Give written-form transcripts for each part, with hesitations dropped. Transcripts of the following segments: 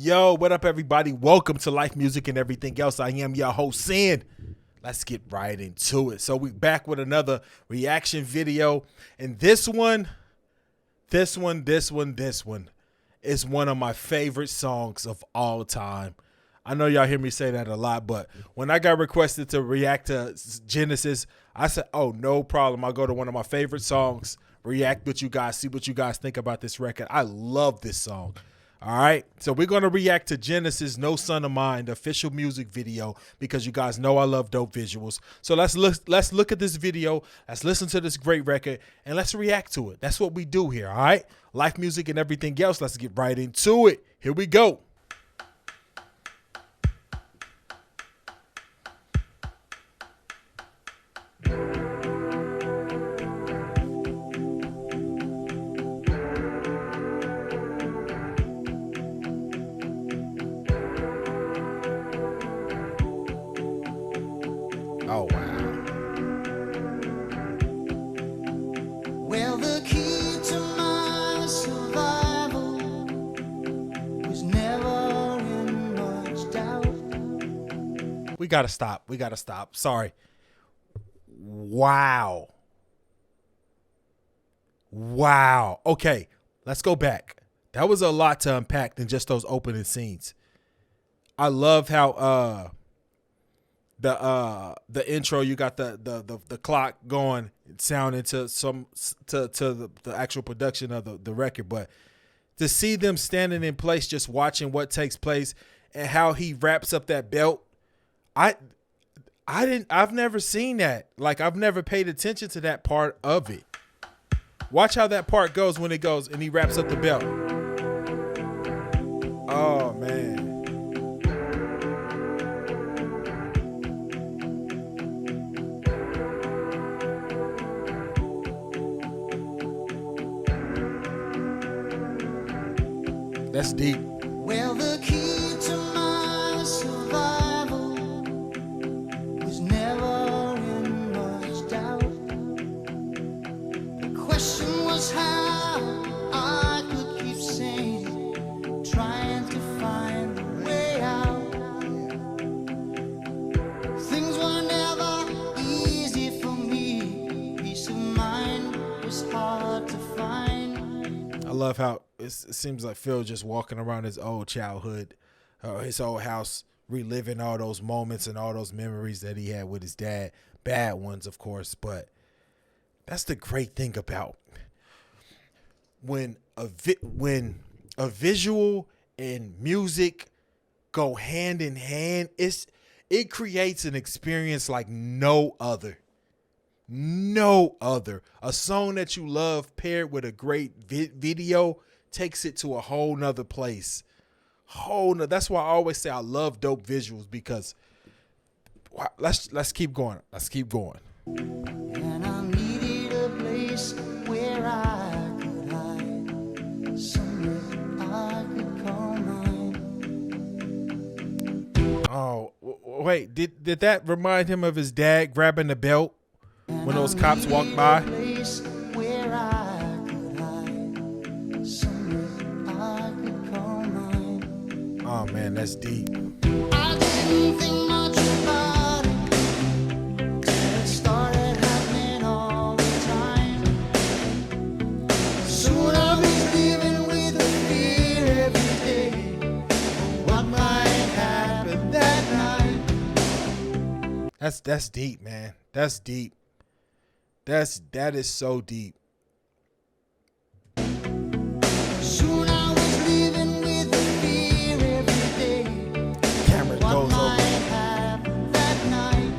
Yo, what up, everybody? Welcome to Life, Music, and Everything Else. I am your host, Sin. Let's get right into it. So we back with another reaction video. And this one is one of my favorite songs of all time. I know y'all hear me say that a lot, but when I got requested to react to Genesis, I said, oh, no problem. I'll go to one of my favorite songs, react with you guys, see what you guys think about this record. I love this song. All right, so we're going to react to Genesis, No Son of Mine, the official music video, because you guys know I love dope visuals. So let's look at this video, let's listen to this great record, and let's react to it. That's what we do here, all right? Life, music, and everything else. Let's get right into it. Here we go. Oh, wow. Well, the key to my survival was never in much doubt. We got to stop. We got to stop. Sorry. Wow. Wow. Okay, let's go back. That was a lot to unpack than just those opening scenes. I love how the intro, you got the clock going, sounding to the actual production of the record, but to see them standing in place just watching what takes place and how he wraps up that belt, I've never seen that. Like, I've never paid attention to that part of it. Watch how that part goes when it goes and he wraps up the belt. Oh man. That's deep. Well, the key to my survival was never in much doubt. The question was how I could keep sane, trying to find a way out. Things were never easy for me. Peace of mind was hard to find. I love how it seems like Phil just walking around his old childhood, his old house, reliving all those moments and all those memories that he had with his dad. Bad ones, of course, but that's the great thing about when a visual and music go hand in hand. It creates an experience like no other. No other. A song that you love paired with a great video takes it to a whole nother place. That's why I always say I love dope visuals, because let's keep going. Let's keep going. And I needed a place where I could hide, somewhere I could call mine. Oh, wait, did that remind him of his dad grabbing the belt when those cops walked by? Oh man, that's deep. I didn't think much about it till it started happening all the time. Soon I was living with a fear every day of what might happen that night. That's deep, man. That's deep. That is so deep. Soon I was living with a fear every day. Camera What goes might over. happen that night?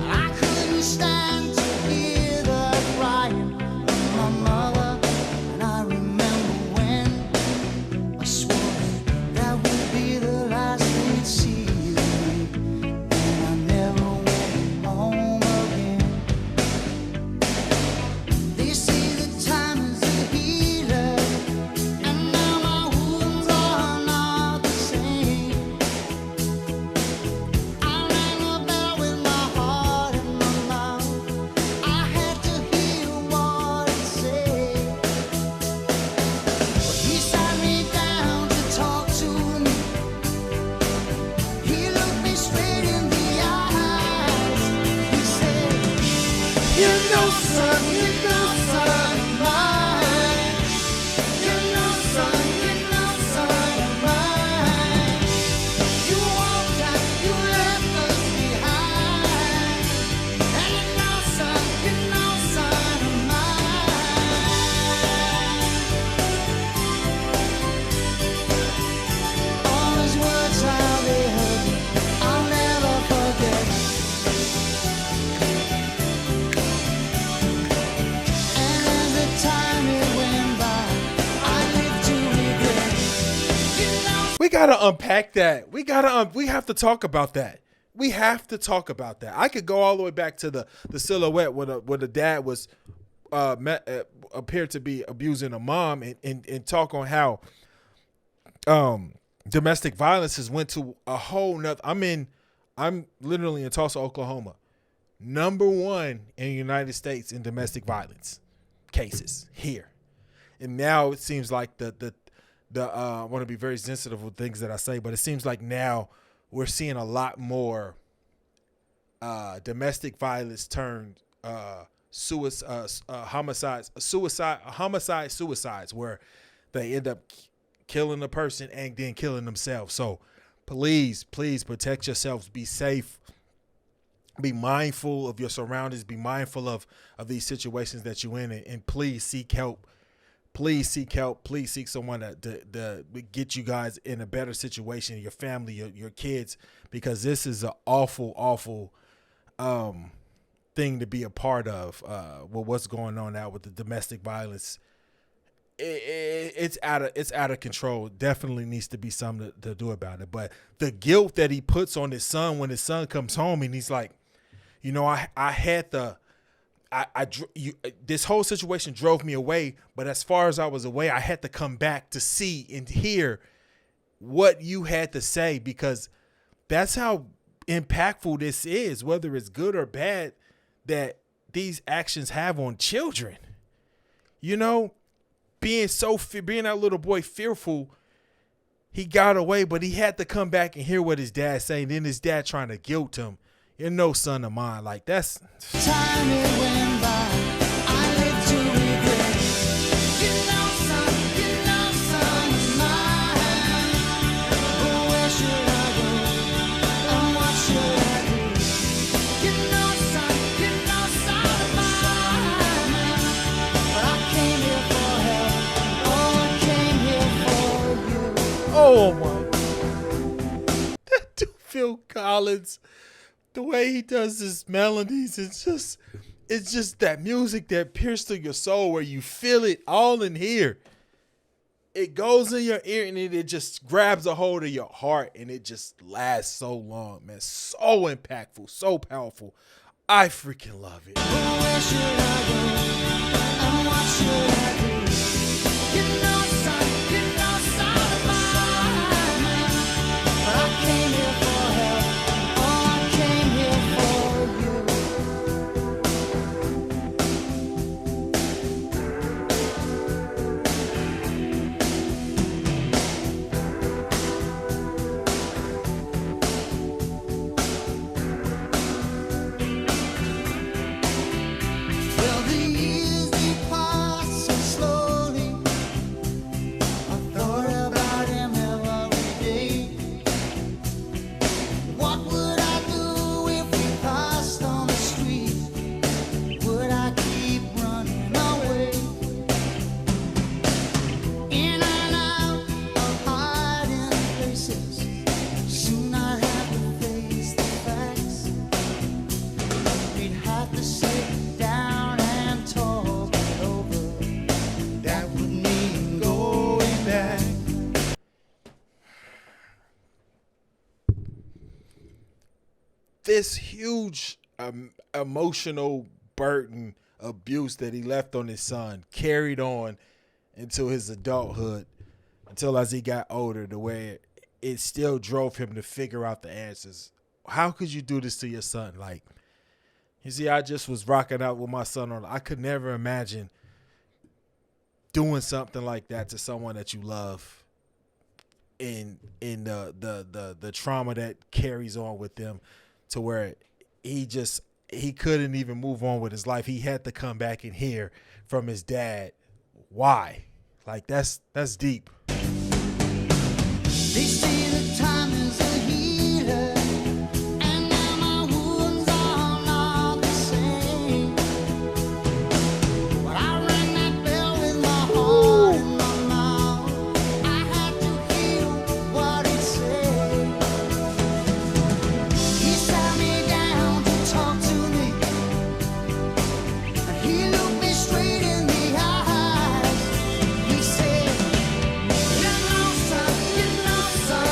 I couldn't stand to hear the crying of my mother, and I remember when I swore that would be the last they'd see of me, and I never went home again. We gotta unpack that. We have to talk about that. We have to talk about that. I could go all the way back to the silhouette when the dad was appeared to be abusing a mom and talk on how domestic violence has went to a whole nother. I'm literally in Tulsa, Oklahoma, #1 in the United States in domestic violence cases here, and now it seems like the I want to be very sensitive with things that I say, but it seems like now we're seeing a lot more domestic violence turned suicides, where they end up killing the person and then killing themselves. So please protect yourselves. Be safe. Be mindful of your surroundings. Be mindful of these situations that you're in, and please seek help. Please seek help. Please seek someone to get you guys in a better situation, your family, your kids, because this is an awful thing to be a part of. With what's going on now with the domestic violence, it's out of control. Definitely needs to be something to do about it. But the guilt that he puts on his son when his son comes home and he's like, this whole situation drove me away, but as far as I was away, I had to come back to see and hear what you had to say, because that's how impactful this is, whether it's good or bad, that these actions have on children. Being that little boy fearful, he got away, but he had to come back and hear what his dad saying. Then his dad trying to guilt him. You're no son of mine. Like, that's Time it went by, I lived to regret. Son of mine. But where should I go? And what should I do? Son of mine. But I came here for help. Oh, I came here for you. oh my. That dude, Phil Collins. The way he does his melodies, it's just that music that pierces through your soul, where you feel it all in here. It goes in your ear and it just grabs a hold of your heart, and it just lasts so long, man. So impactful, so powerful. I freaking love it. Where should I go? And what should I do? Son of mine. But I came here for help. Oh, I came here for you. Well, the years they pass so slowly. I thought about him every day. What would I do if we passed on the street? Would I keep running away? In and out of hiding places. Soon I'd have to face the facts. We'd have to sit down and talk it over. That would mean going back. This huge emotional burden, abuse that he left on his son carried on into his adulthood, until as he got older, the way it still drove him to figure out the answers. How could you do this to your son? Like, you see, I just was rocking out with my son on. I could never imagine doing something like that to someone that you love, in the trauma that carries on with them, to where he couldn't even move on with his life. He had to come back and hear from his dad why. Like, that's deep. They say that time is a healer, and now my wounds are not the same. But I rang that bell with my heart in my mouth. I had to hear what he said. He sat me down to talk to me, and he looked me straight in the eyes. He said, son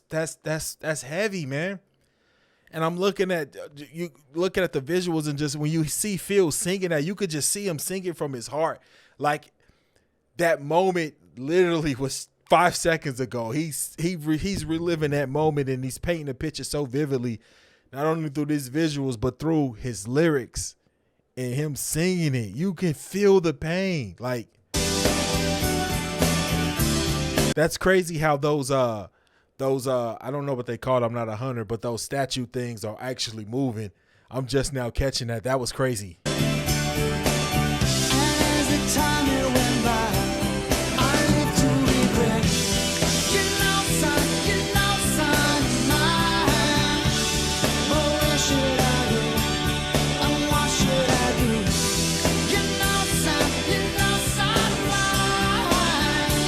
that's heavy, man. And I'm looking at the visuals, and just when you see Phil singing that, you could just see him singing from his heart. Like that moment literally was 5 seconds ago. He's reliving that moment, and he's painting the picture so vividly, not only through these visuals but through his lyrics and him singing it. You can feel the pain. Like, that's crazy how those I don't know what they call it, I'm not a hunter, but those statue things are actually moving. I'm just now catching that. That was crazy. As the time it went by, I lived to regret. You know, son, mine. But where should I go? And what should I do? You know, son, mine.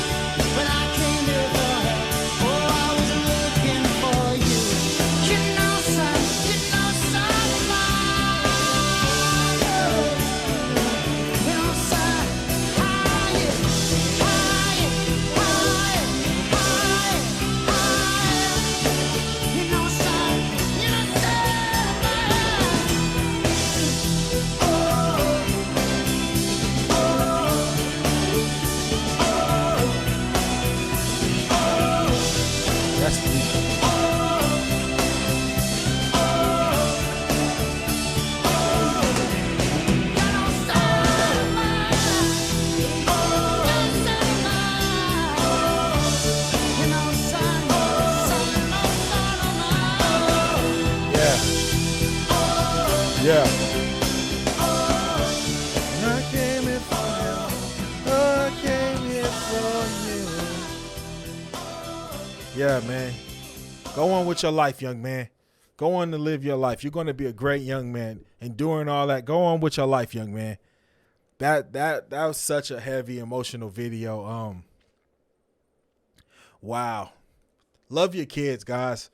When I came to the help, oh, I was looking for you. You know, son, mine. You know, son, higher, higher, higher, higher, higher. You know, son, That's deep. Yeah. I came here for you. I came here for you. Yeah, man. Go on with your life, young man. Go on to live your life. You're going to be a great young man. And doing all that, go on with your life, young man. That was such a heavy, emotional video. Wow. Love your kids, guys.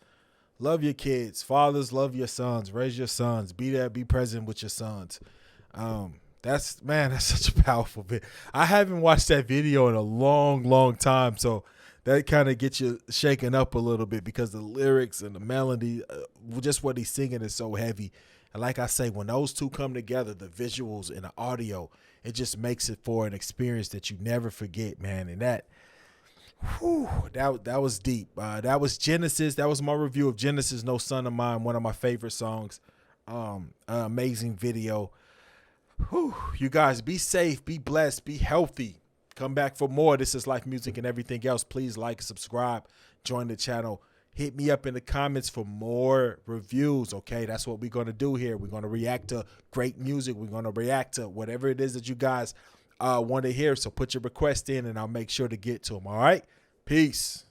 Love your kids. Fathers, love your sons. Raise your sons. Be there. Be present with your sons. That's such a powerful bit. I haven't watched that video in a long, long time, so that kind of gets you shaken up a little bit because the lyrics and the melody, just what he's singing is so heavy. And like I say, when those two come together, the visuals and the audio, it just makes it for an experience that you never forget, man. And that was deep. That was Genesis. That was my review of Genesis, No Son of Mine, one of my favorite songs. Amazing video. You guys, be safe, be blessed, be healthy. Come back for more. This is Life Music and everything else. Please like, subscribe, join the channel. Hit me up in the comments for more reviews, okay? That's what we're going to do here. We're going to react to great music. We're going to react to whatever it is that you guys want to hear. So put your request in, and I'll make sure to get to them, all right? Peace.